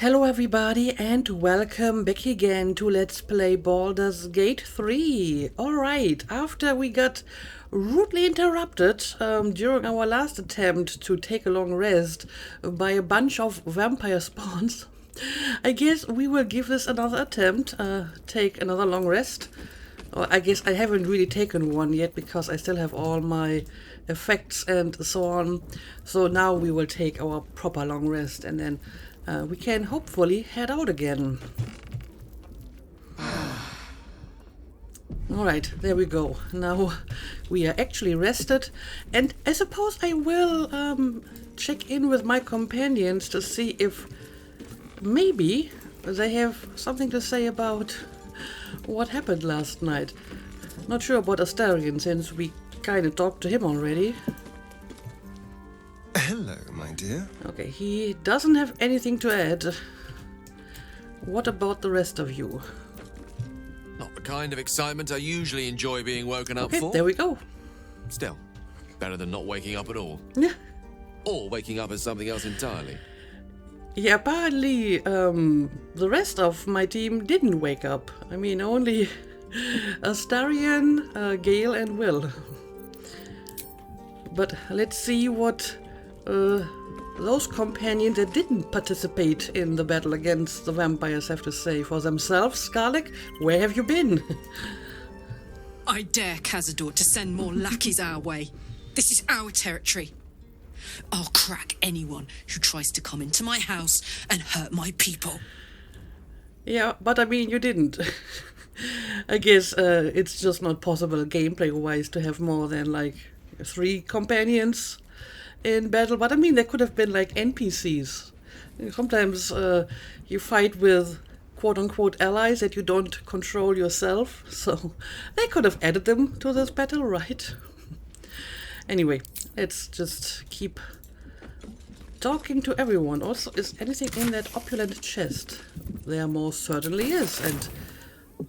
Hello everybody and welcome back again to Let's Play Baldur's Gate 3. Alright, after we got rudely interrupted during our last attempt to take a long rest by a bunch of vampire spawns, I guess we will give this another attempt, take another long rest. Well, I guess I haven't really taken one yet because I still have all my effects and so on. So now we will take our proper long rest and then we can hopefully head out again. Alright, there we go. Now we are actually rested, and I suppose I will check in with my companions to see if maybe they have something to say about what happened last night. Not sure about Astarion since we kind of talked to him already. Hello, my dear. Okay, he doesn't have anything to add. What about the rest of you? Not the kind of excitement I usually enjoy being woken up Okay, for. there we go. Still, better than not waking up at all. Yeah. Or waking up as something else entirely. Yeah, apparently the rest of my team didn't wake up. I mean, only Astarion, Gale and Will. But let's see what those companions that didn't participate in the battle against the vampires have to say for themselves. Skarlik, where have you been? I dare Cazador to send more lackeys our way. This is our territory. I'll crack anyone who tries to come into my house and hurt my people. Yeah, but I mean, you didn't. I guess it's just not possible gameplay-wise to have more than like 3 companions in battle. But I mean, there could have been like NPCs. Sometimes you fight with quote-unquote allies that you don't control yourself. So they could have added them to this battle, right? Anyway, let's just keep talking to everyone. Also, is anything in that opulent chest? There most certainly is, and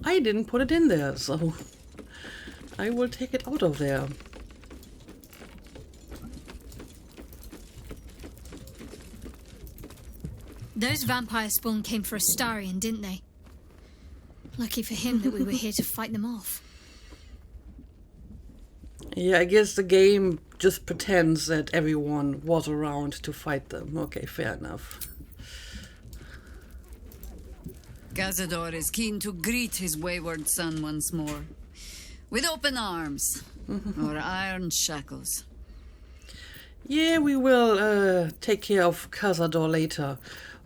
I didn't put it in there, so I will take it out of there. Those vampire spawn came for Astarion, didn't they? Lucky for him that we were here to fight them off. Yeah, I guess the game just pretends that everyone was around to fight them. Okay, fair enough. Cazador is keen to greet his wayward son once more. With open arms, or iron shackles. Yeah, we will take care of Cazador later.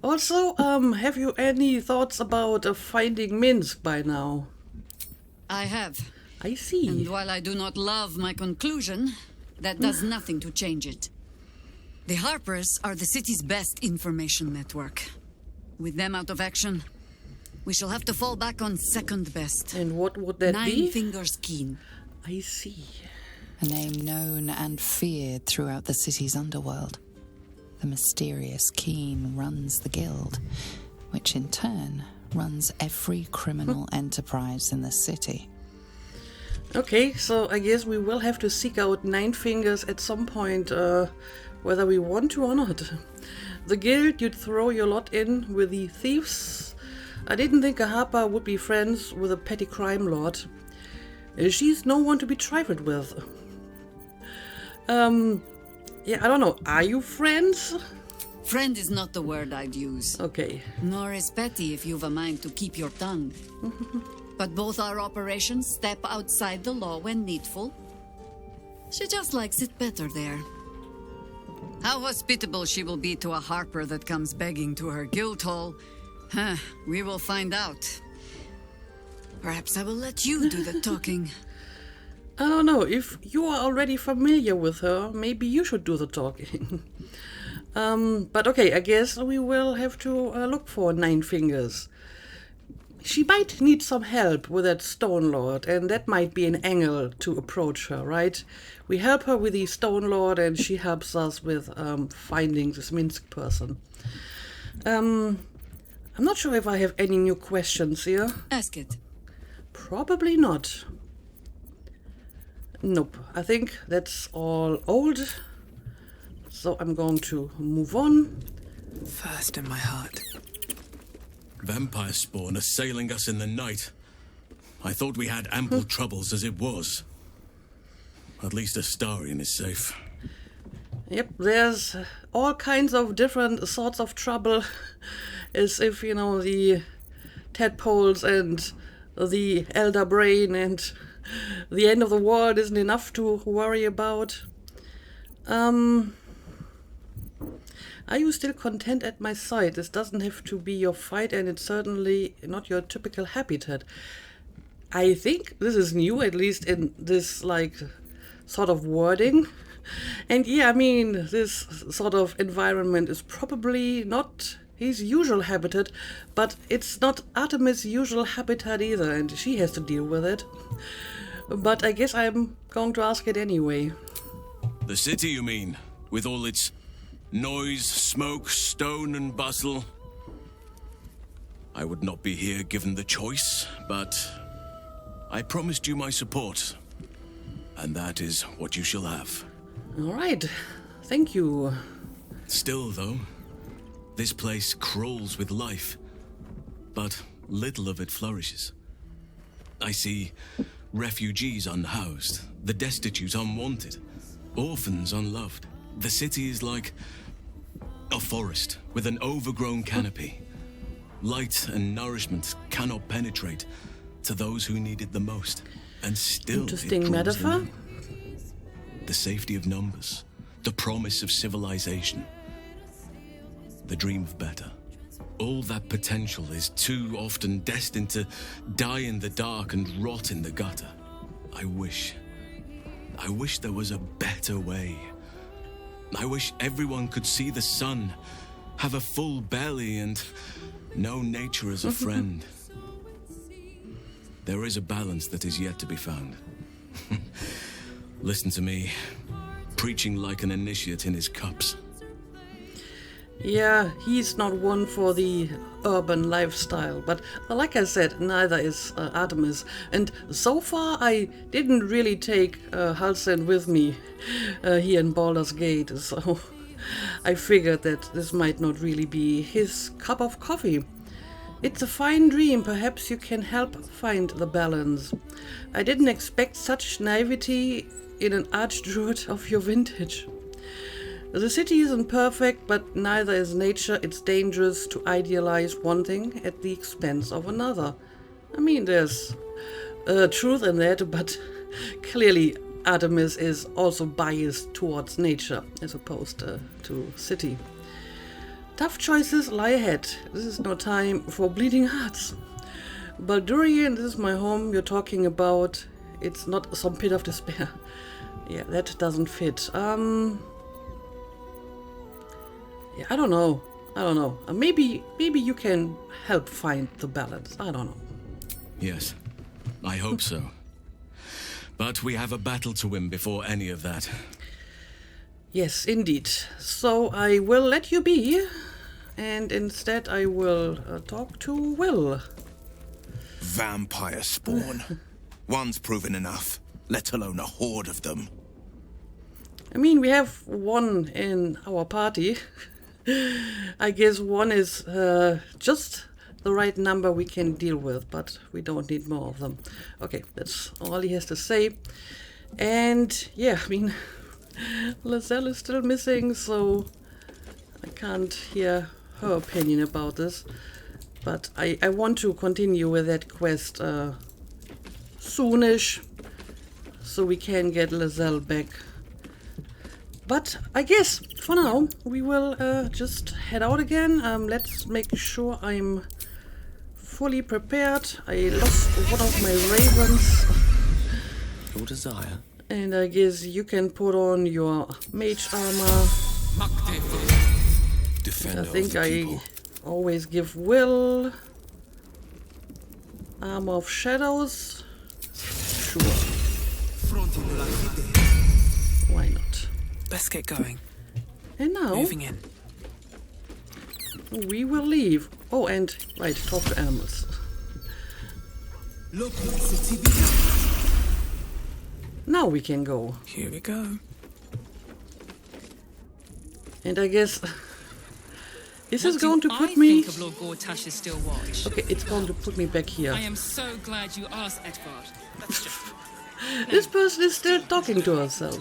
Also, have you any thoughts about finding Minsk by now? I have. I see. And while I do not love my conclusion, that does nothing to change it. The Harpers are the city's best information network. With them out of action, we shall have to fall back on second best. And what would that be? 9 Fingers Keen. I see. A name known and feared throughout the city's underworld. The mysterious Keen runs the guild, which in turn runs every criminal enterprise in the city. Okay, so I guess we will have to seek out 9 Fingers at some point, whether we want to or not. The guild, you'd throw your lot in with the thieves. I didn't think a Harper would be friends with a petty crime lord. She's no one to be trifled with. Yeah, I don't know. Are you friends? Friend is not the word I'd use. Okay. Nor is petty if you've a mind to keep your tongue. But both our operations step outside the law when needful. She just likes it better there. How hospitable she will be to a Harper that comes begging to her guild hall, we will find out. Perhaps I will let you do the talking. I don't know. If you are already familiar with her, maybe you should do the talking. But okay, I guess we will have to look for 9 Fingers. She might need some help with that Stone Lord, and that might be an angle to approach her, right? We help her with the Stone Lord, and she helps us with finding this Minsk person. I'm not sure if I have any new questions here. Ask it. Probably not. Nope, I think that's all old. So I'm going to move on. First in my heart, Vampire spawn assailing us in the night. I thought we had ample troubles as it was. At least Astarion is safe. Yep, there's all kinds of different sorts of trouble. As if, you know, the tadpoles and the elder brain and the end of the world isn't enough to worry about. Are you still content at my side? This doesn't have to be your fight, and it's certainly not your typical habitat. I think this is new, at least in this, like, sort of wording. And yeah, I mean, this sort of environment is probably not his usual habitat, but it's not Artemis' usual habitat either, and she has to deal with it. But I guess I'm going to ask it anyway. The city, you mean? With all its noise, smoke, stone and bustle? I would not be here given the choice, but I promised you my support. And that is what you shall have. All right, thank you. Still, though, this place crawls with life, but little of it flourishes. I see refugees unhoused, the destitute unwanted, orphans unloved. The city is like a forest with an overgrown canopy. Light and nourishment cannot penetrate to those who need it the most. And still, interesting metaphor. The safety of numbers, the promise of civilization, the dream of better. All that potential is too often destined to die in the dark and rot in the gutter. I wish there was a better way. I wish everyone could see the sun, have a full belly, and know nature as a friend. There is a balance that is yet to be found. Listen to me, preaching like an initiate in his cups. Yeah, he's not one for the urban lifestyle, but like I said, neither is Artemis. And so far, I didn't really take Halcyon with me here in Baldur's Gate, so I figured that this might not really be his cup of coffee. It's a fine dream, perhaps you can help find the balance. I didn't expect such naivety in an archdruid of your vintage. The city isn't perfect, but neither is nature. It's dangerous to idealize one thing at the expense of another. I mean, there's truth in that, but clearly Artemis is also biased towards nature as opposed to city. Tough choices lie ahead. This is no time for bleeding hearts. Baldurian, this is my home you're talking about. It's not some pit of despair. Yeah, that doesn't fit. Yeah, I don't know. Maybe you can help find the balance. I don't know. Yes, I hope so. But we have a battle to win before any of that. Yes, indeed. So I will let you be, and instead I will talk to Will. Vampire spawn. One's proven enough, let alone a horde of them. I mean, we have one in our party. I guess one is just the right number we can deal with, but we don't need more of them. Okay, that's all he has to say. And yeah, I mean, Lizelle is still missing, so I can't hear her opinion about this. But I want to continue with that quest soonish, so we can get Lizelle back. But I guess for now we will just head out again. Let's make sure I'm fully prepared. I lost one of my ravens. Your desire. And I guess you can put on your mage armor. Defender I think of the people. I always give Will armor of shadows. Sure. Why not? Let's get going. And now Moving in. we will leave. Oh, and right, talk to animals. Now we can go. Here we go. And I guess Is What this going do to put I me... think of Lord Gortash's still watch? Okay, it's going to put me back here. I am so glad you asked, Edvard. That's just... This person is still talking to herself.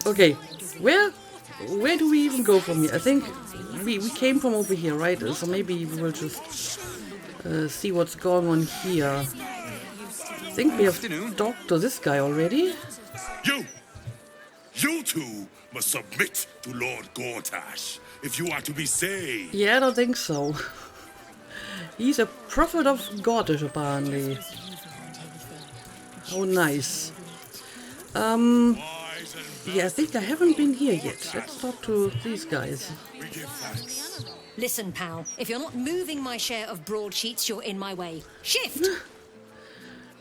Okay, where do we even go from here? I think we came from over here, right? So maybe we will just see what's going on here. I think we have talked to this guy already. You two must submit to Lord Gortash if you are to be saved. Yeah, I don't think so. He's a prophet of Gortash, apparently. Oh, nice. Yeah, I think I haven't been here yet. Let's talk to these guys. Listen, pal, if you're not moving my share of broadsheets, you're in my way. Shift!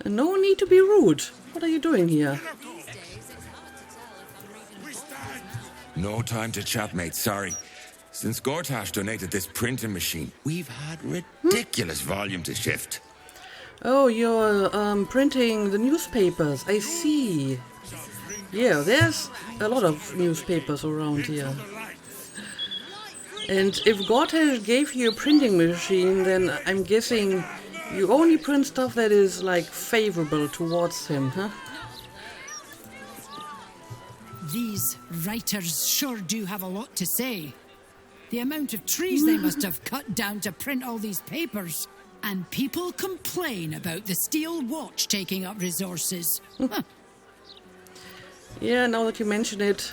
No need to be rude. What are you doing here? No time to chat, mate, sorry. Since Gortash donated this printing machine, we've had ridiculous volume to shift. Oh, you're printing the newspapers. I see. Yeah, there's a lot of newspapers around here. And if Gortash gave you a printing machine, then I'm guessing you only print stuff that is, like, favorable towards him, huh? These writers sure do have a lot to say. The amount of trees they must have cut down to print all these papers. And people complain about the steel watch taking up resources. Yeah, now that you mention it,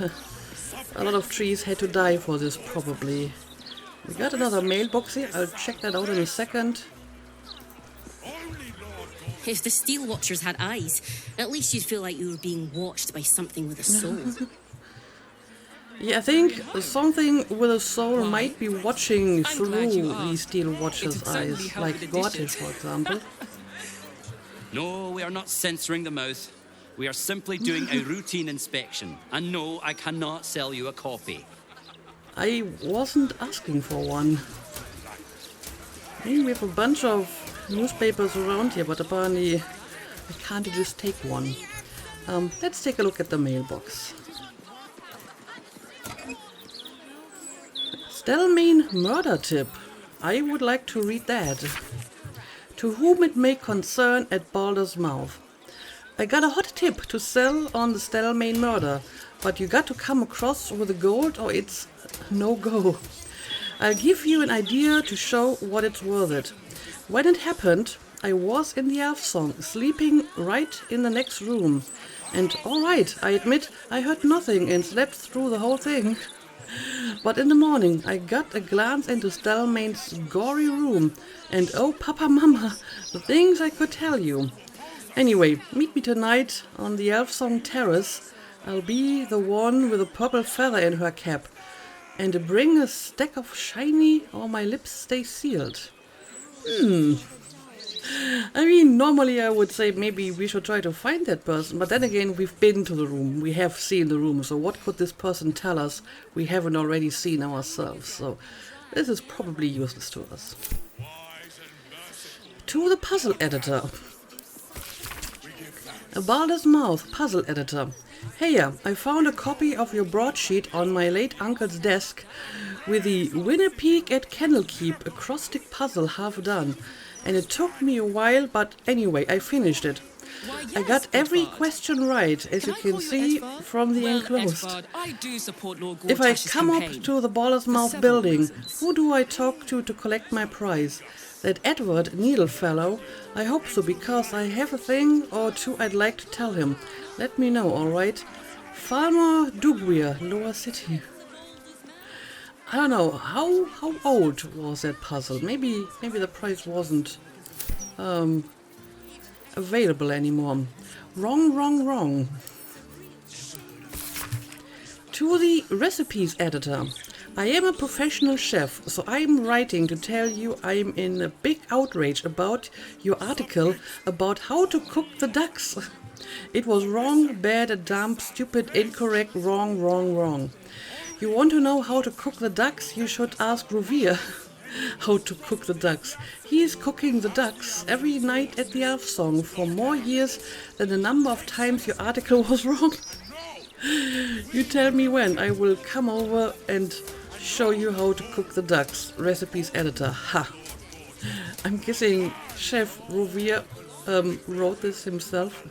a lot of trees had to die for this, probably. We got another mailbox here. I'll check that out in a second. If the Steel Watchers had eyes, at least you'd feel like you were being watched by something with a soul. Yeah, I think something with a soul might be watching through these Steel Watchers' eyes, like Gortash, for example. No, we are not censoring the mouth. We are simply doing a routine inspection. And no, I cannot sell you a copy. I wasn't asking for one. We have a bunch of newspapers around here, but apparently I can't just take one. Let's take a look at the mailbox. Stelmane murder tip. I would like to read that. To whom it may concern at Baldur's mouth. I got a hot tip to sell on the Stelmane murder, but you got to come across with the gold or it's no go. I'll give you an idea to show what it's worth it. When it happened, I was in the elf song, sleeping right in the next room. And alright, I admit I heard nothing and slept through the whole thing. But in the morning I got a glance into Stelmane's gory room, and oh papa mama, the things I could tell you. Anyway, meet me tonight on the Elfsong Terrace. I'll be the one with a purple feather in her cap. And bring a stack of shiny or my lips stay sealed. I mean, normally I would say maybe we should try to find that person, but then again, we've been to the room, we have seen the room, so what could this person tell us we haven't already seen ourselves? So this is probably useless to us. To the puzzle editor. A Baldur's Mouth puzzle editor. Heya, I found a copy of your broadsheet on my late uncle's desk with the Winnepeak at Kennelkeep acrostic puzzle half done. And it took me a while, but anyway, I finished it. I got every question right, as you can see from the enclosed. If I come up to the Baldur's Mouth building, who do I talk to collect my prize? That Edward Needle fellow? I hope so, because I have a thing or two I'd like to tell him. Let me know, alright? Farmer Dugweir, Lower City. I don't know, how old was that puzzle? Maybe the prize wasn't available anymore. Wrong. To the recipes editor. I am a professional chef, so I'm writing to tell you I'm in a big outrage about your article about how to cook the ducks. It was wrong, bad, dumb, stupid, incorrect, wrong. You want to know how to cook the ducks? You should ask Rovir how to cook the ducks. He is cooking the ducks every night at the Elf Song for more years than the number of times your article was wrong. You tell me when. I will come over and show you how to cook the ducks. Recipes editor. Ha! I'm guessing Chef Rouvier wrote this himself.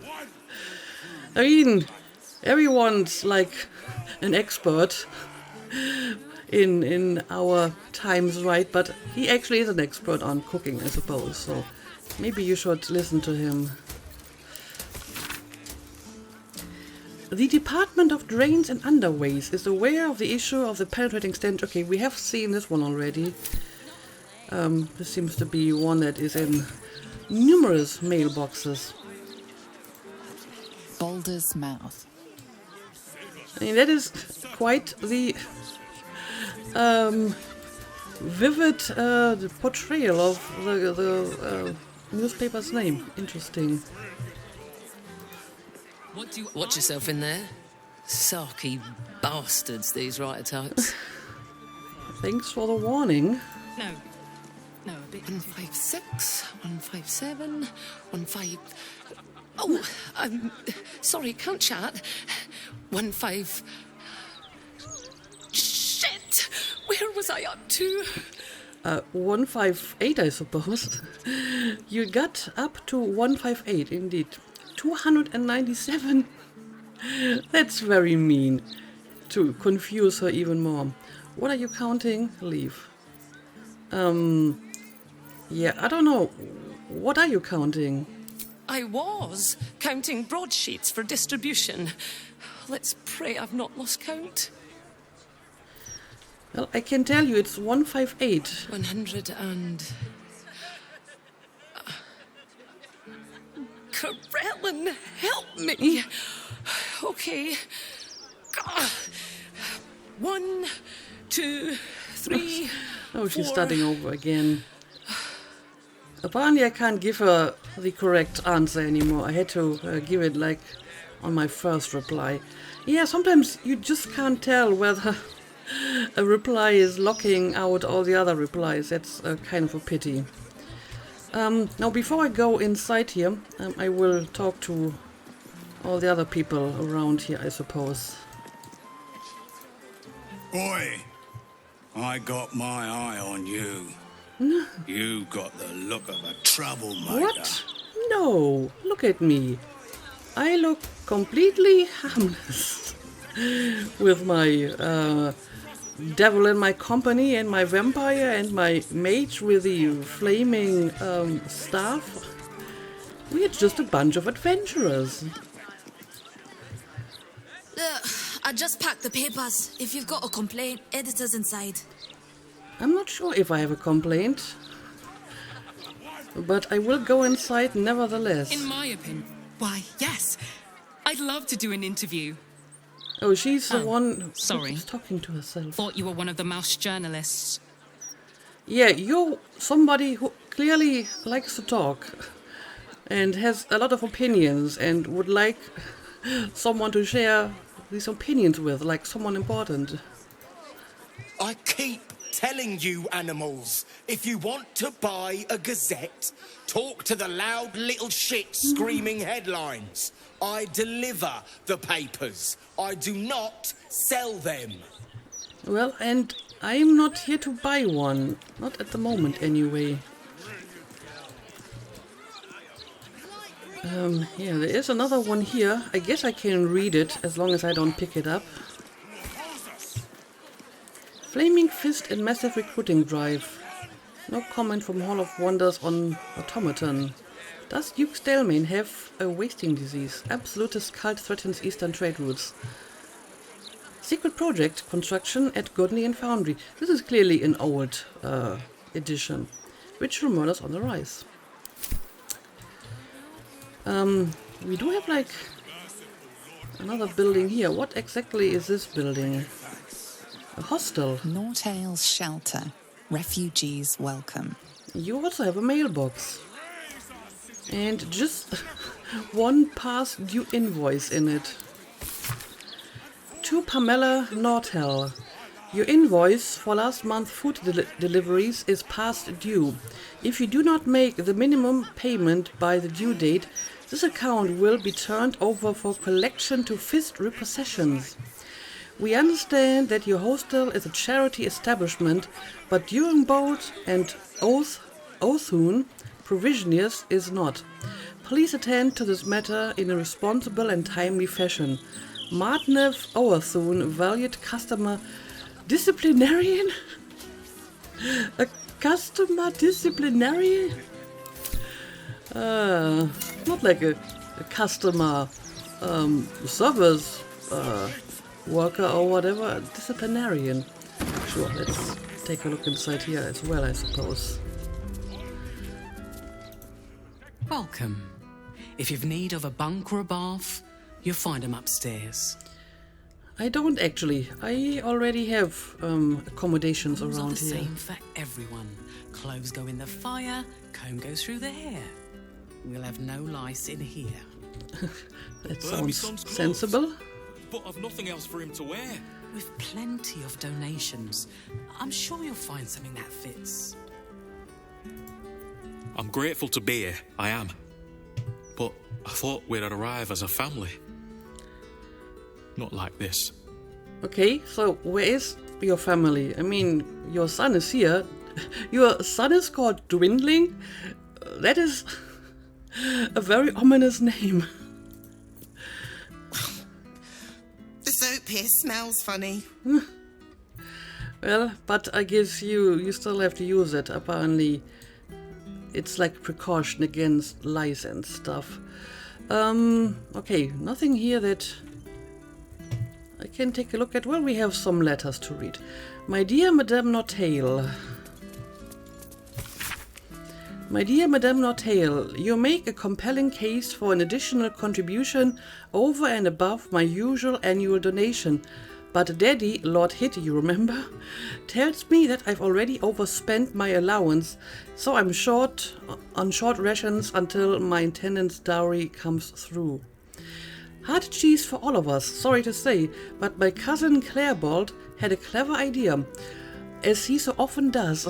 I mean, everyone's like an expert in our times, right? But he actually is an expert on cooking, I suppose. So maybe you should listen to him. The Department of Drains and Underways is aware of the issue of the penetrating stench. Okay, we have seen this one already. This seems to be one that is in numerous mailboxes. Baldur's Mouth. I mean, that is quite the vivid portrayal of the newspaper's name. Interesting. Watch yourself in there. Sarky bastards, these writer types. Thanks for the warning. No, a bit. 156, 157, 15. Oh, I'm sorry, can't chat. 15. Shit! Where was I up to? 158, I suppose. You got up to 158, indeed. 297. That's very mean. To confuse her even more. What are you counting? Leave. Yeah, I don't know. What are you counting? I was counting broadsheets for distribution. Let's pray I've not lost count. Well, I can tell you it's 158. 100 and... Corellin, help me! Okay. 1, 2, 3... Oh, she's 4. starting over again. Apparently I can't give her the correct answer anymore. I had to give it like on my first reply. Yeah, sometimes you just can't tell whether a reply is locking out all the other replies. That's kind of a pity. Now, before I go inside here, I will talk to all the other people around here, I suppose. Oi! I got my eye on you. You got the look of a troublemaker. What? No, look at me. I look completely harmless. With my devil in my company and my vampire and my mage with the flaming staff. We're just a bunch of adventurers. I just packed the papers. If you've got a complaint, editor's inside. I'm not sure if I have a complaint, but I will go inside nevertheless. In my opinion, why, yes. I'd love to do an interview. Oh, she's the one sorry. who's talking to herself. Thought you were one of the mouse journalists. Yeah, you're somebody who clearly likes to talk and has a lot of opinions and would like someone to share these opinions with, like someone important. I keep telling you animals, if you want to buy a gazette, talk to the loud little shit screaming headlines. I deliver the papers. I do not sell them. Well, and I'm not here to buy one. Not at the moment, anyway. Yeah, there is another one here. I guess I can read it as long as I don't pick it up. Flaming Fist and Massive Recruiting Drive. No comment from Hall of Wonders on Automaton. Does Duke Stelmane have a wasting disease? Absolutist cult threatens eastern trade routes. Secret project construction at Godney and Foundry. This is clearly an old edition. Ritual murders on the rise. We do have like another building here. What exactly is this building? A hostel. Nortale's shelter. Refugees welcome. You also have a mailbox. And just one past due invoice in it. To Pamela Nortel. Your invoice for last month's food deliveries is past due. If you do not make the minimum payment by the due date, This account will be turned over for collection to fist repossessions. We understand that your hostel is a charity establishment, but during boat and Othun, Provisioniers is not. Please attend to this matter in a responsible and timely fashion. Martnev Othun, valued customer disciplinarian? A customer disciplinarian? Not like a customer service worker or whatever, disciplinarian. Sure, let's take a look inside here as well, I suppose. Welcome. If you've need of a bunk or a bath, you'll find them upstairs. I don't actually. I already have accommodations Rules are around the here. same for everyone. Clothes go in the fire, comb goes through the hair. We'll have no lice in here. That Well, my sounds son's clothes. sensible. But I've nothing else for him to wear. With plenty of donations, I'm sure you'll find something that fits. I'm grateful to be here, I am. But I thought we'd arrive as a family. Not like this. Okay, so where is your family? I mean, your son is here. Your son is called Dwindling? That is a very ominous name. The soap here smells funny. Well, but I guess you still have to use it. Apparently, it's like precaution against lice and stuff. Okay, nothing here that I can take a look at. Well, we have some letters to read. My dear Madame Nortail. My dear Madame Nortail, you make a compelling case for an additional contribution over and above my usual annual donation. But Daddy, Lord Hitt, you remember, tells me that I've already overspent my allowance, so I'm on short rations until my intendant's dowry comes through. Hard cheese for all of us, sorry to say, but my cousin Clairbold had a clever idea, as he so often does.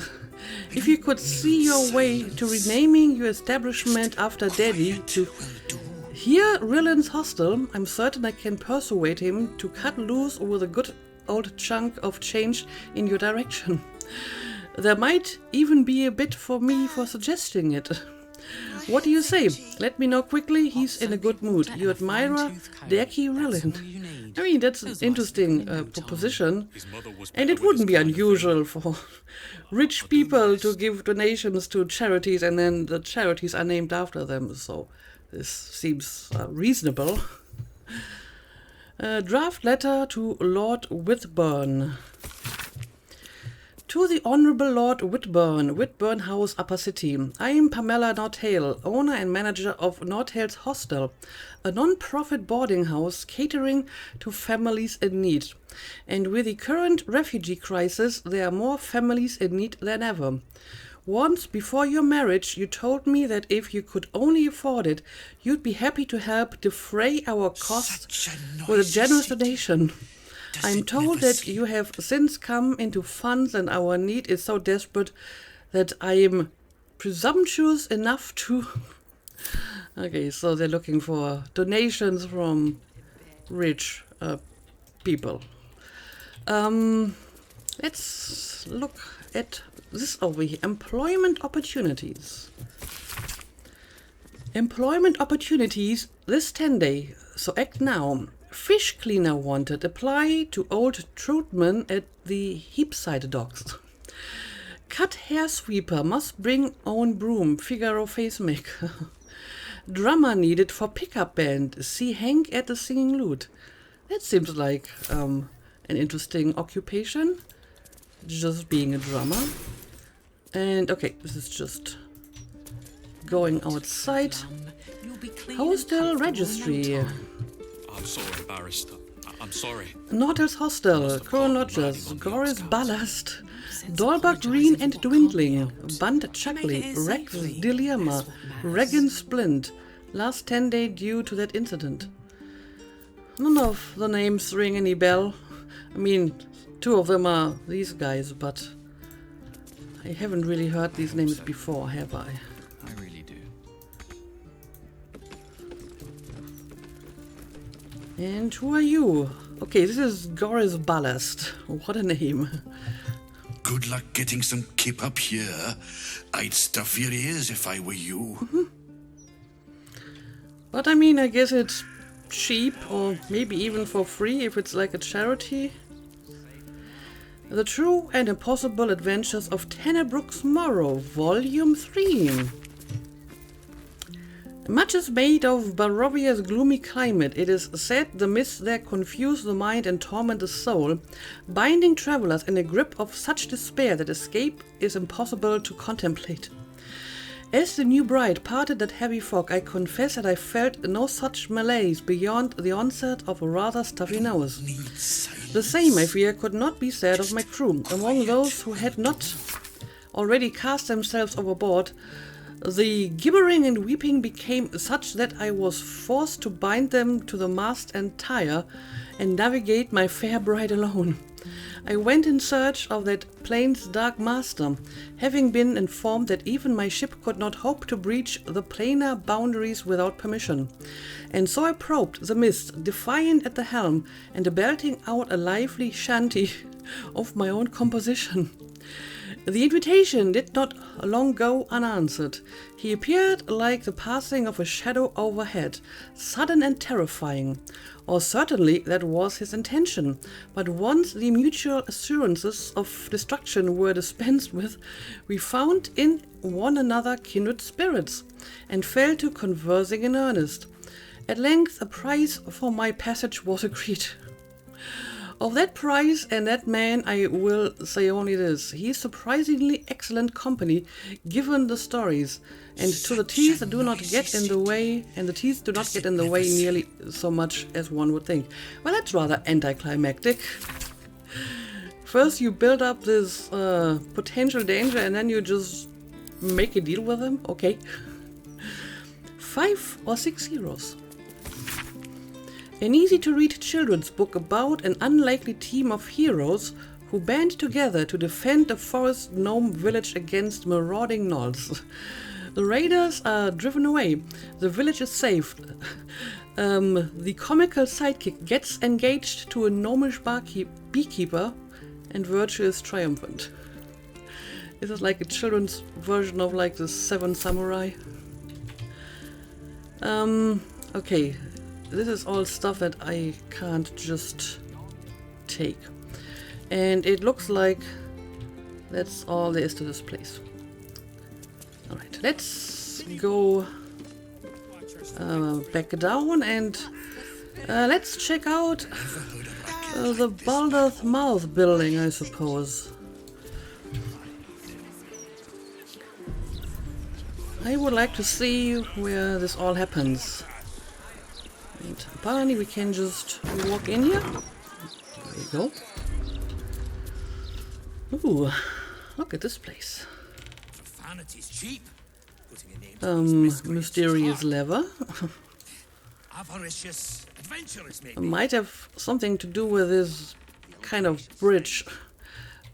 If you could see your way to renaming your establishment after Daddy to Here Rillin's Hostel, I'm certain I can persuade him to cut loose with a good old chunk of change in your direction. There might even be a bit for me for suggesting it. What do you say? Let me know quickly. He's in a good mood. Your admirer, Derky Rillin. I mean, that's an interesting proposition. And it wouldn't be unusual for rich people to give donations to charities and then the charities are named after them. So this seems reasonable. Draft letter to Lord Whitburn. To the Honourable Lord Whitburn, Whitburn House, Upper City. I am Pamela Nortail, owner and manager of Nortail's Hostel, a non-profit boarding house catering to families in need. And with the current refugee crisis, there are more families in need than ever. Once, before your marriage, you told me that if you could only afford it, you'd be happy to help defray our costs with a generous donation. I'm told that you have since come into funds and our need is so desperate that I am presumptuous enough to... Okay, so they're looking for donations from rich people. Let's look at this over here. Employment opportunities. Employment opportunities this 10-day, so act now. Fish cleaner wanted. Apply to old Troutman at the Heapside Docks. Cut hair sweeper. Must bring own broom. Figaro face maker. Drummer needed for pickup band. See Hank at the singing lute. That seems like an interesting occupation. Just being a drummer. And okay, this is just going outside. Hostel registry. I'm so embarrassed. I'm sorry. Nortail's Hostel, Curl Lodgers, Goris Ballast, Dolbach Green and Dwindling, Band Chuckley, Rex Dilemma, Regan Splint. Last 10-day due to that incident. None of the names ring any bell. I mean, two of them are these guys, but I haven't really heard these names before, have I? I really do. And who are you? Okay, this is Goris Ballast. What a name. Good luck getting some kip up here. I'd stuff your ears if I were you. But I mean, I guess it's cheap, or maybe even for free if it's like a charity. The True and Impossible Adventures of Tenebrook's Morrow, Volume 3. Much is made of Barovia's gloomy climate. It is said the mists there confuse the mind and torment the soul, binding travelers in a grip of such despair that escape is impossible to contemplate. As the new bride parted that heavy fog, I confess that I felt no such malaise beyond the onset of a rather stuffy nose. The same, I fear, could not be said of my crew. Among those who had not already cast themselves overboard, the gibbering and weeping became such that I was forced to bind them to the mast entire and navigate my fair bride alone. I went in search of that plane's dark master, having been informed that even my ship could not hope to breach the planar boundaries without permission. And so I probed the mist, defiant at the helm, and belting out a lively shanty of my own composition. The invitation did not long go unanswered. He appeared like the passing of a shadow overhead, sudden and terrifying. Or certainly that was his intention. But once the mutual assurances of destruction were dispensed with, we found in one another kindred spirits, and fell to conversing in earnest. At length a price for my passage was agreed. Of that price and that man I will say only this: he is surprisingly excellent company, given the stories, and to the teeth do not get in the way, nearly so much as one would think. Well, that's rather anticlimactic. First you build up this potential danger, and then you just make a deal with them. Okay. 5 or 6 heroes. An easy-to-read children's book about an unlikely team of heroes who band together to defend a forest gnome village against marauding gnolls. The raiders are driven away. The village is saved. The comical sidekick gets engaged to a gnomish beekeeper, and virtue is triumphant. This is like a children's version of like the Seven Samurai. Okay. This is all stuff that I can't just take. And it looks like that's all there is to this place. Alright, let's go back down and let's check out the Baldur's Mouth building, I suppose. I would like to see where this all happens. And apparently we can just walk in here. There we go. Ooh, look at this place. Mysterious lever. Might have something to do with this kind of bridge,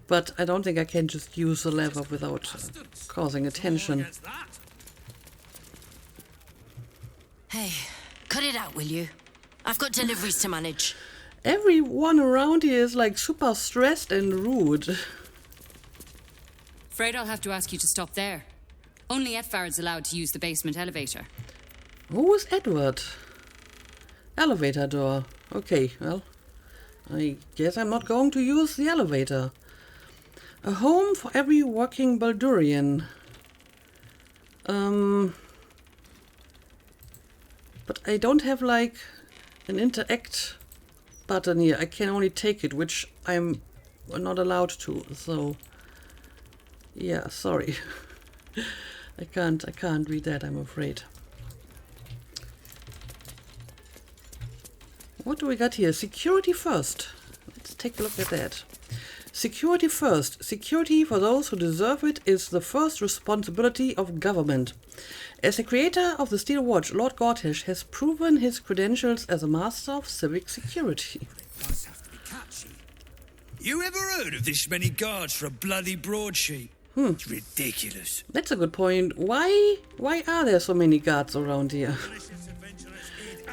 but I don't think I can just use the lever without causing attention. Hey, cut it out, will you? I've got deliveries to manage. Everyone around here is like super stressed and rude. Afraid I'll have to ask you to stop there. Only Edvard's allowed to use the basement elevator. Who is Edward? Elevator door. Okay, well, I guess I'm not going to use the elevator. A home for every working Baldurian. But I don't have like an interact button here. I can only take it, which I'm not allowed to. So yeah, sorry. I can't read that, I'm afraid. What do we got here? Security first. Let's take a look at that. Security first. Security for those who deserve it is the first responsibility of government. As the creator of the Steel Watch, Lord Gortash has proven his credentials as a master of civic security. You ever heard of this many guards for a bloody broadsheet? It's ridiculous. That's a good point. Why are there so many guards around here?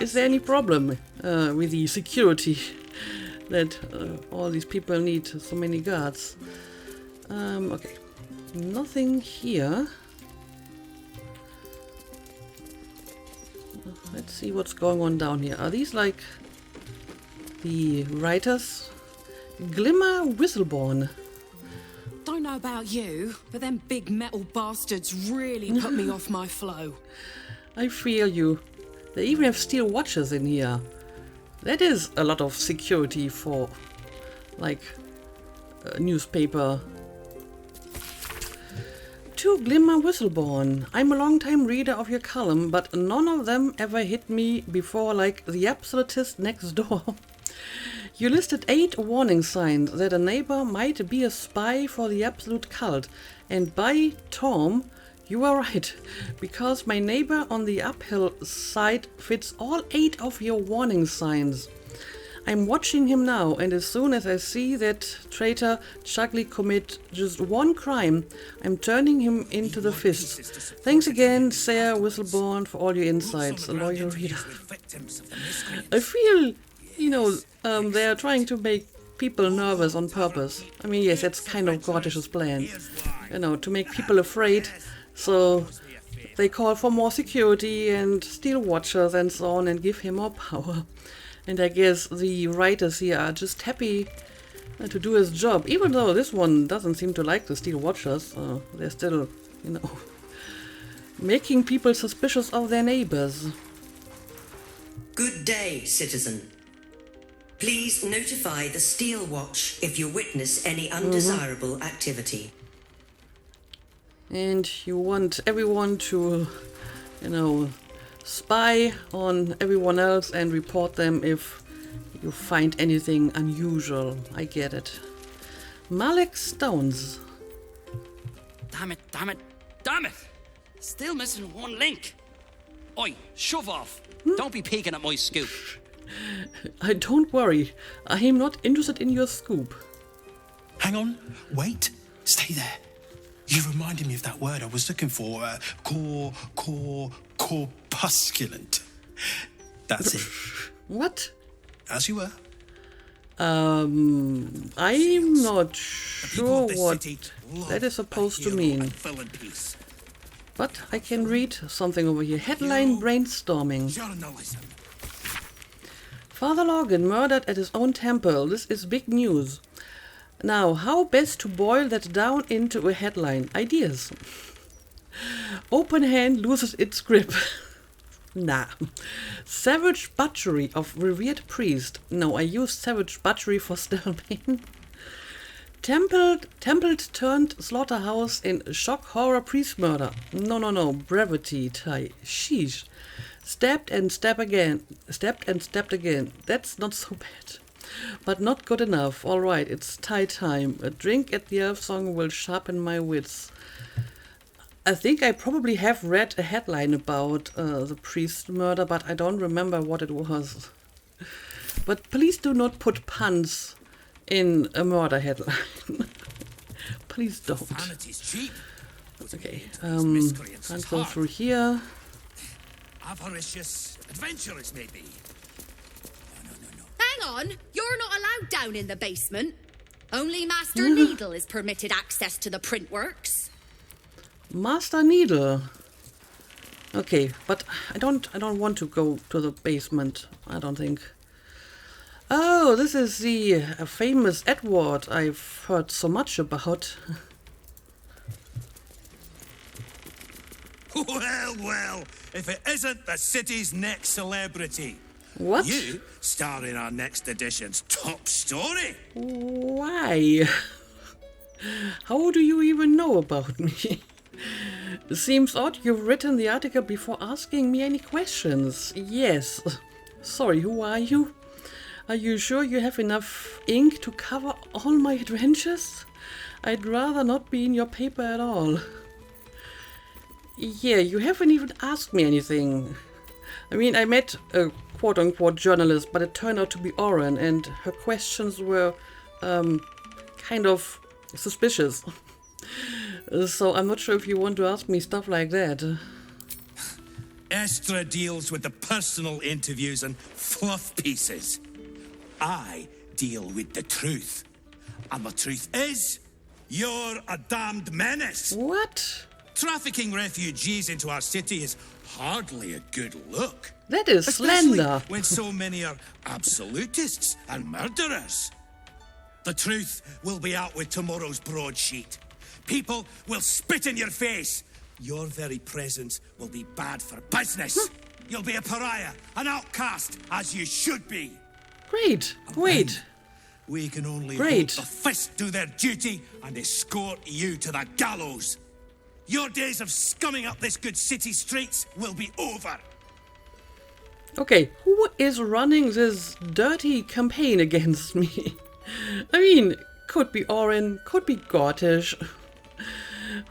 Is there any problem with the security that all these people need so many guards? Okay, nothing here. Let's see what's going on down here. Are these like the writers? Glimmer Whistleborn. Don't know about you, but them big metal bastards really put me off my flow. I feel you. They even have steel watches in here. That is a lot of security for, like, a newspaper. To Glimmer Whistleborn. I'm a long-time reader of your column, but none of them ever hit me before like the absolutist next door. You listed 8 warning signs that a neighbor might be a spy for the absolute cult. And by Tom, you are right, because my neighbor on the uphill side fits all 8 of your warning signs. I'm watching him now, and as soon as I see that traitor Chugley commit just one crime, I'm turning him into the fist. Thanks again, Sarah Whistleborn, for all your insights, a loyal reader. I feel, you know, they are trying to make people nervous on purpose. I mean, yes, that's kind of Gortish's plan, you know, to make people afraid, so they call for more security and steel watchers and so on and give him more power. And I guess the writers here are just happy to do his job, even though this one doesn't seem to like the steel watchers. They're still, you know, making people suspicious of their neighbors. Good day, citizen. Please notify the Steel Watch if you witness any undesirable activity. And you want everyone to, you know, spy on everyone else and report them if you find anything unusual. I get it. Malik Stones. Damn it, damn it, damn it! Still missing one link. Oi, shove off. Don't be peeking at my scoop. I don't worry. I am not interested in your scoop. Hang on. Wait. Stay there. You reminded me of that word I was looking for. Corpusculent. That's it. What? As you were. I'm not sure what that is supposed to mean. But I can read something over here. Headline brainstorming. Father Logan murdered at his own temple. This is big news. Now, how best to boil that down into a headline? Ideas. Open hand loses its grip. Nah. Savage butchery of revered priest. No, I used savage butchery for Stelmane. Templed turned slaughterhouse in shock horror priest murder. No. Brevity tie. Sheesh. Stabbed and stabbed again. That's not so bad. But not good enough. Alright, it's tie time. A drink at the Elf Song will sharpen my wits. I think I probably have read a headline about the priest murder, but I don't remember what it was. But please do not put puns in a murder headline. Please don't. Okay, can't go through here. Avaricious adventurers, maybe. Hang on, you're not allowed down in the basement. Only Master Needle is permitted access to the printworks. Master Needle. Okay, but I don't want to go to the basement. I don't think. Oh, this is the famous Edward I've heard so much about. Well, if it isn't the city's next celebrity. What? You star in our next edition's top story. Why? How do you even know about me? Seems odd you've written the article before asking me any questions. Yes. Sorry, who are you? Are you sure you have enough ink to cover all my adventures? I'd rather not be in your paper at all. Yeah, you haven't even asked me anything. I mean, I met a quote-unquote journalist, but it turned out to be Oren, and her questions were kind of suspicious. So I'm not sure if you want to ask me stuff like that. Estra deals with the personal interviews and fluff pieces. I deal with the truth. And the truth is, you're a damned menace. What? Trafficking refugees into our city is hardly a good look. That is Especially slander. when so many are absolutists and murderers. The truth will be out with tomorrow's broadsheet. People will spit in your face. Your very presence will be bad for business. You'll be a pariah, an outcast, as you should be. Great. Wait. We can only Great. hope the fist do their duty and escort you to the gallows. Your days of scumming up this good city streets will be over. Okay, who is running this dirty campaign against me? I mean, could be Orin, could be Gortish.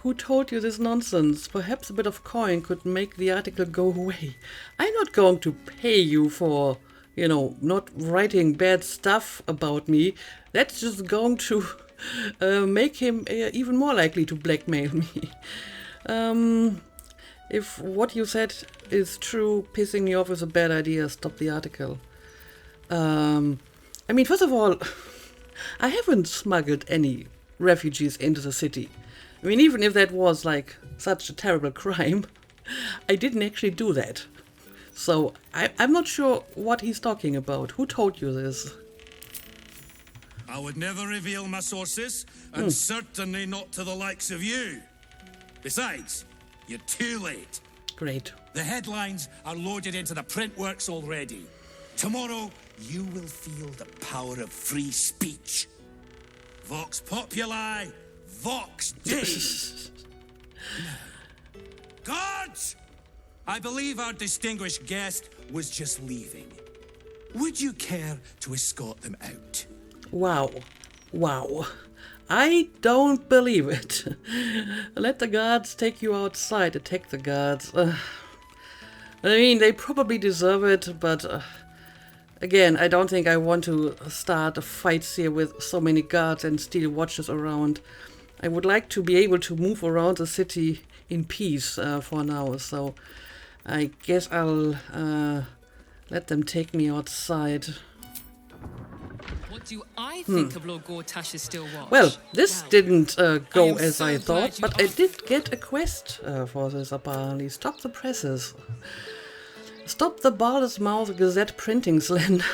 Who told you this nonsense? Perhaps a bit of coin could make the article go away. I'm not going to pay you for, you know, not writing bad stuff about me. That's just going to make him even more likely to blackmail me. If what you said is true, pissing me off is a bad idea. Stop the article. I mean, first of all, I haven't smuggled any refugees into the city. I mean, even if that was like such a terrible crime, I didn't actually do that. So I'm not sure what he's talking about. Who told you this? I would never reveal my sources, and certainly not to the likes of you. Besides, you're too late. Great. The headlines are loaded into the print works already. Tomorrow, you will feel the power of free speech. Vox populi, Vox Dei. Guards! I believe our distinguished guest was just leaving. Would you care to escort them out? Wow. Wow. I don't believe it. Let the guards take you outside. Attack the guards. I mean, they probably deserve it, but again, I don't think I want to start a fight here with so many guards and steel watches around. I would like to be able to move around the city in peace for now, so I guess I'll let them take me outside. What do I think of Lord Gortash's steel watch? Well, this didn't go am as so I glad thought, you but I did get a quest for this apparently. Stop the presses. Stop the Baldur's Mouth Gazette printing slander.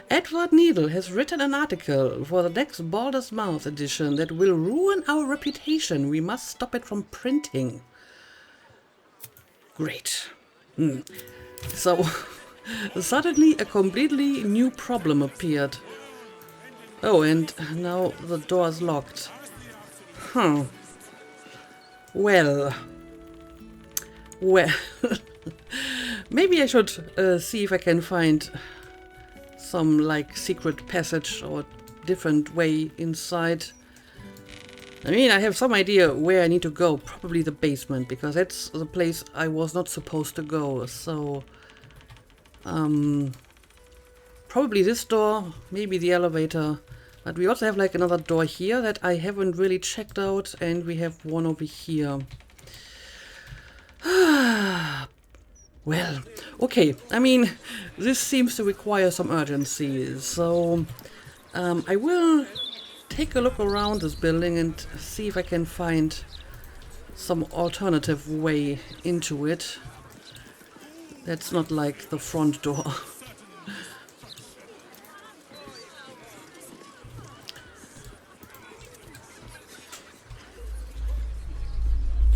Edward Needle has written an article for the next Baldur's Mouth edition that will ruin our reputation. We must stop it from printing. Great. So, suddenly a completely new problem appeared. Oh, and now the door's locked. Well. Maybe I should see if I can find some like secret passage or different way inside. I mean, I have some idea where I need to go. Probably the basement, because that's the place I was not supposed to go. So, probably this door, maybe the elevator. But we also have like another door here that I haven't really checked out, and we have one over here. Well, okay. I mean, this seems to require some urgency, so I will take a look around this building and see if I can find some alternative way into it. That's not like the front door.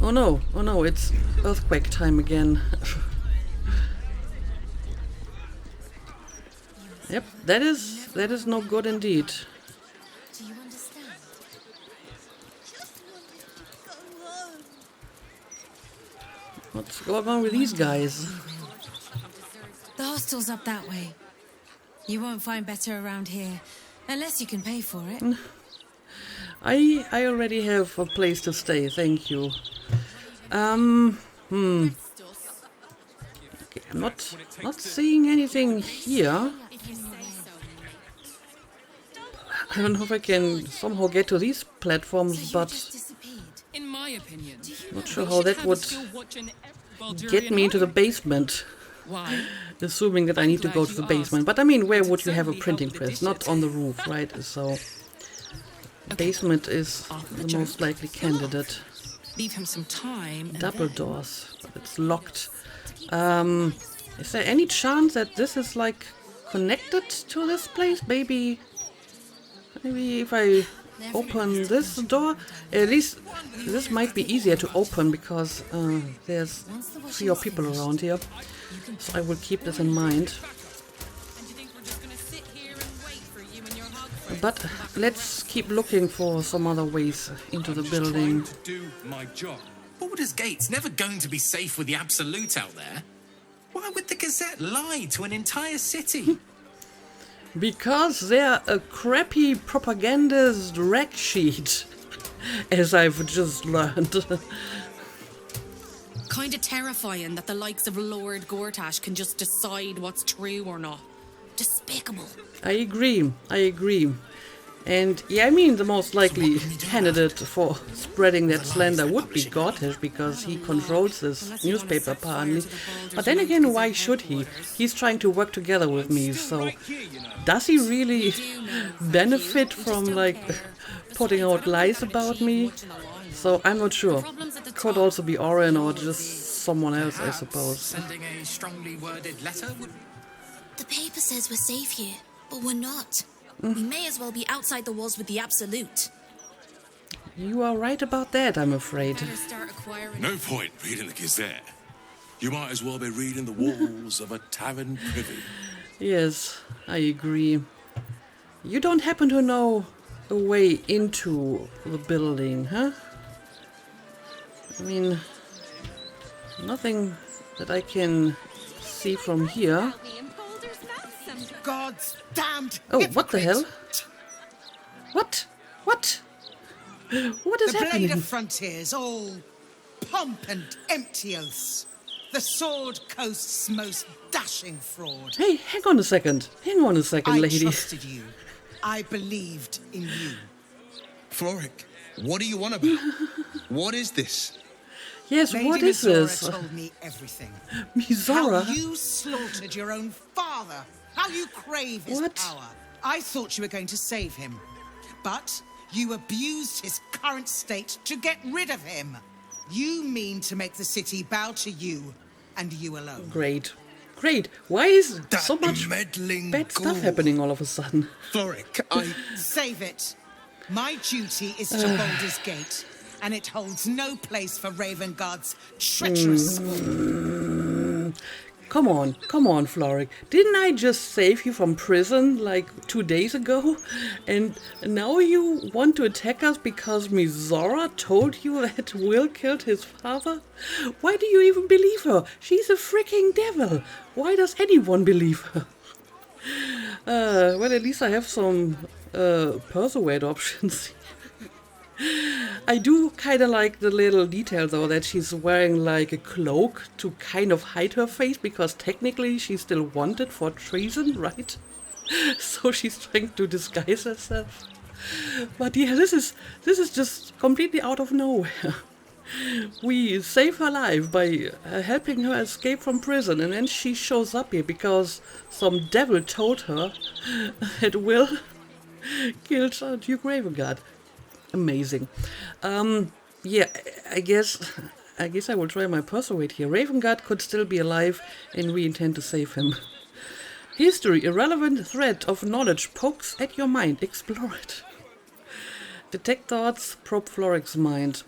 Oh no, it's earthquake time again. Yep, that is no good indeed. Do you understand? What's going on with these guys? The hostel's up that way. You won't find better around here, unless you can pay for it. I already have a place to stay, thank you. Okay, I'm not seeing anything here. I don't know if I can somehow get to these platforms, but In my opinion, not sure how that would get me into the basement. Why? Assuming that I need to go to the basement. But I mean, where would you have a printing press? Not on the roof, right? So, basement is the most likely candidate. Leave him some time. Double doors. But it's locked. Is there any chance that this is like connected to this place? Maybe if I open this door, at least this might be easier to open because there's fewer people around here. So I will keep this in mind. But let's keep looking for some other ways into the building. To do my job. Baldur's Gate's never going to be safe with the Absolute out there. Why would the Gazette lie to an entire city? Because they're a crappy propagandist rag sheet, as I've just learned. Kinda terrifying that the likes of Lord Gortash can just decide what's true or not. Despicable. I agree. And yeah, I mean, the most likely candidate for spreading that slander would be Gortash, because he controls this newspaper apparently. But then again, why should he? He's trying to work together with me, so does he really benefit from, like, putting out lies about me? So I'm not sure. Could also be Oren or just someone else, I suppose. Sending a strongly worded letter would... The paper says we're safe here, but we're not. We may as well be outside the walls with the Absolute. You are right about that, I'm afraid. No point reading the Gazette. You might as well be reading the walls of a tavern privy. Yes, I agree. You don't happen to know a way into the building, huh? I mean, nothing that I can see from here. God's damned Oh, what the hell? What? What is the happening? blade of frontiers, all pomp and empty oaths. The sword coast's most dashing fraud. Hey, hang on a second, lady. I trusted you. I believed in you. Floric, what are you on about? What is this? Yes, Lady what is Mizora this? told me everything. Mizora? How you slaughtered your own father. How you crave his power. I thought you were going to save him. But you abused his current state to get rid of him. You mean to make the city bow to you, and you alone. Great. Why is that so much meddling bad stuff ghoul. happening all of a sudden? Floric, Save it. My duty is to Baldur's Gate, and it holds no place for Ravenguard's treacherous spawn. Come on, Floric. Didn't I just save you from prison like 2 days ago? And now you want to attack us because Mizora told you that Will killed his father? Why do you even believe her? She's a freaking devil. Why does anyone believe her? Well, at least I have some persuade options. I do kind of like the little detail, though, that she's wearing like a cloak to kind of hide her face, because technically she's still wanted for treason, right? So she's trying to disguise herself. But yeah, this is just completely out of nowhere. We save her life by helping her escape from prison, and then she shows up here because some devil told her that Will killed Duke Ravengard. Amazing. Yeah, I guess I will try my persuade here. Ravengard could still be alive, and we intend to save him. History, irrelevant thread of knowledge pokes at your mind. Explore it. Detect thoughts, probe Floric's mind.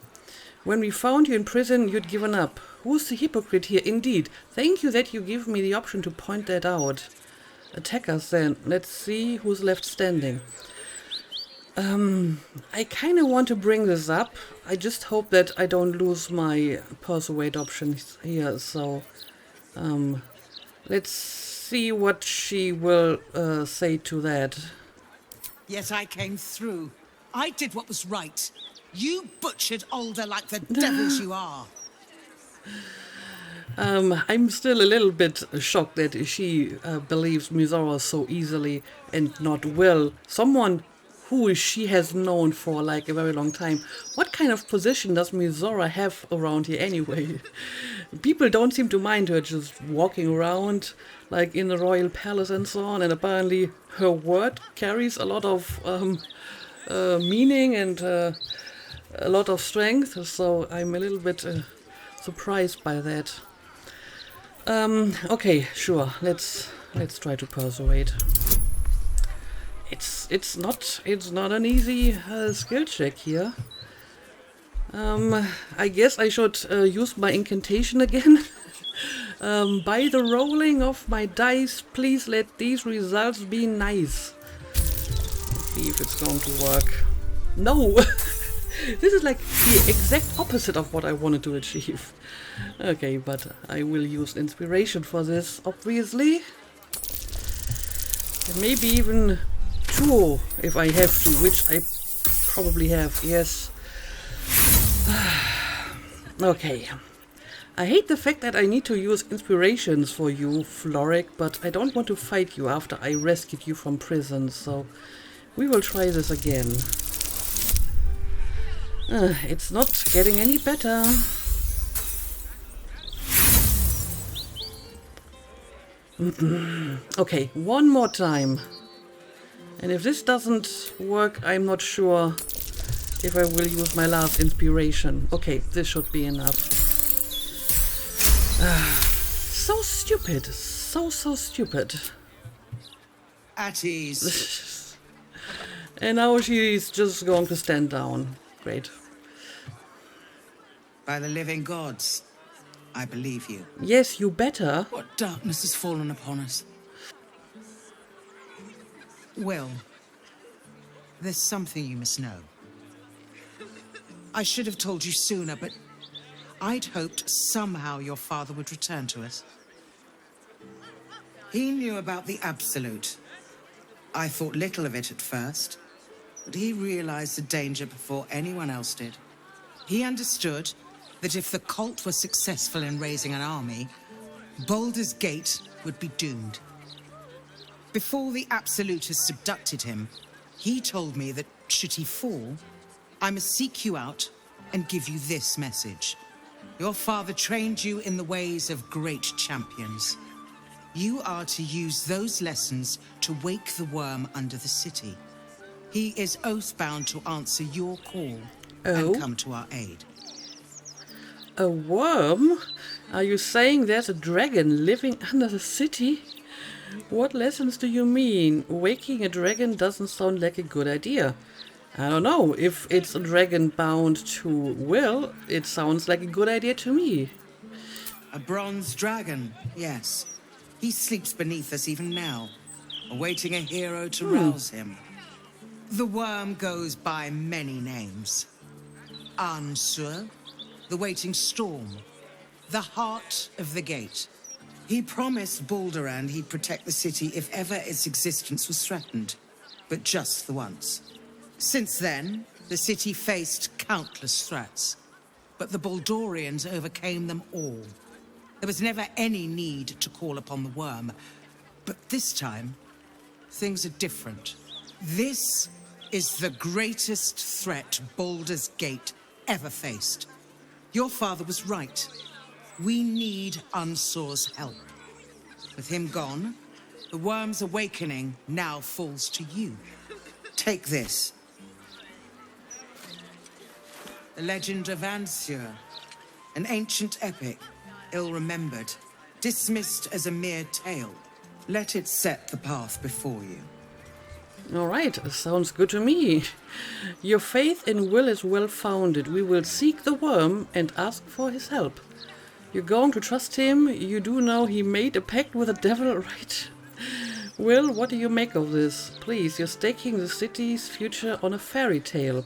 When we found you in prison, you'd given up. Who's the hypocrite here? Indeed. Thank you that you give me the option to point that out. Attack us then. Let's see who's left standing. I kind of want to bring this up. I just hope that I don't lose my persuade options here. So, let's see what she will say to that. Yet I came through. I did what was right. You butchered Alder like the devils you are. I'm still a little bit shocked that she believes Mizora so easily and not Will. Someone who she has known for like a very long time. What kind of position does Mizora have around here anyway? People don't seem to mind her just walking around like in the royal palace and so on, and apparently her word carries a lot of meaning and a lot of strength, so I'm a little bit surprised by that. Okay, sure, let's try to persuade. It's not an easy skill check here. I guess I should use my incantation again. By the rolling of my dice, please let these results be nice. Let's see if it's going to work. No! This is like the exact opposite of what I wanted to achieve. Okay, but I will use inspiration for this, obviously. And maybe even 2 if I have to, which I probably have, yes. Okay. I hate the fact that I need to use inspirations for you, Floric, but I don't want to fight you after I rescued you from prison, so we will try this again. It's not getting any better. Okay, one more time. And if this doesn't work, I'm not sure if I will use my last inspiration. Okay, this should be enough. So stupid. So stupid. At ease. And now she's just going to stand down. Great. By the living gods, I believe you. Yes, you better. What darkness has fallen upon us? Will, there's something you must know. I should have told you sooner, but I'd hoped somehow your father would return to us. He knew about the Absolute. I thought little of it at first, but he realized the danger before anyone else did. He understood that if the cult were successful in raising an army, Baldur's Gate would be doomed. Before the Absolutists abducted him, he told me that should he fall, I must seek you out and give you this message. Your father trained you in the ways of great champions. You are to use those lessons to wake the worm under the city. He is oath-bound to answer your call and come to our aid. A worm? Are you saying there's a dragon living under the city? What lessons do you mean? Waking a dragon doesn't sound like a good idea. I don't know. If it's a dragon bound to Will, it sounds like a good idea to me. A bronze dragon, yes. He sleeps beneath us even now, awaiting a hero to rouse him. The worm goes by many names. Ansur, the waiting storm, the heart of the gate. He promised Baldur he'd protect the city if ever its existence was threatened, but just the once. Since then, the city faced countless threats, but the Baldurians overcame them all. There was never any need to call upon the worm, but this time, things are different. This is the greatest threat Baldur's Gate ever faced. Your father was right. We need Unsur's help. With him gone, the worm's awakening now falls to you. Take this. The legend of Ansur, an ancient epic, ill-remembered, dismissed as a mere tale. Let it set the path before you. All right, sounds good to me. Your faith in Will is well-founded. We will seek the worm and ask for his help. You're going to trust him. You do know he made a pact with the devil, right? Will, what do you make of this? Please, you're staking the city's future on a fairy tale.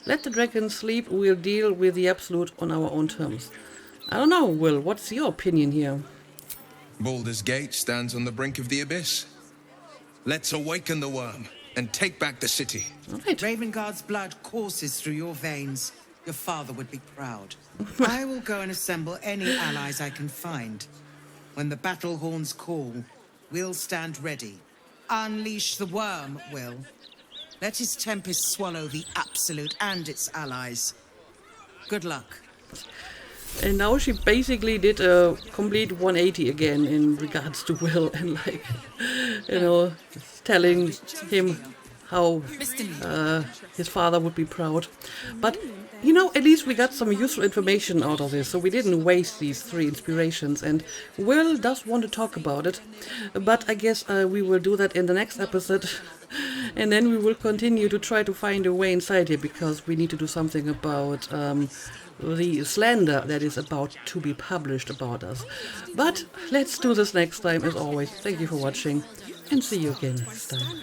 Let the dragon sleep. We'll deal with the Absolute on our own terms. I don't know, Will. What's your opinion here? Baldur's Gate stands on the brink of the abyss. Let's awaken the worm and take back the city. Right. Ravengard's blood courses through your veins. Your father would be proud. I will go and assemble any allies I can find. When the battle horns call, we'll stand ready. Unleash the worm, Will. Let his tempest swallow the Absolute and its allies. Good luck. And now she basically did a complete 180 again in regards to Will, and like, you know, telling him how his father would be proud. But, you know, at least we got some useful information out of this, so we didn't waste these 3 inspirations, and Will does want to talk about it, but I guess we will do that in the next episode, and then we will continue to try to find a way inside here, because we need to do something about the slander that is about to be published about us. But let's do this next time. As always, thank you for watching, and see you again next time.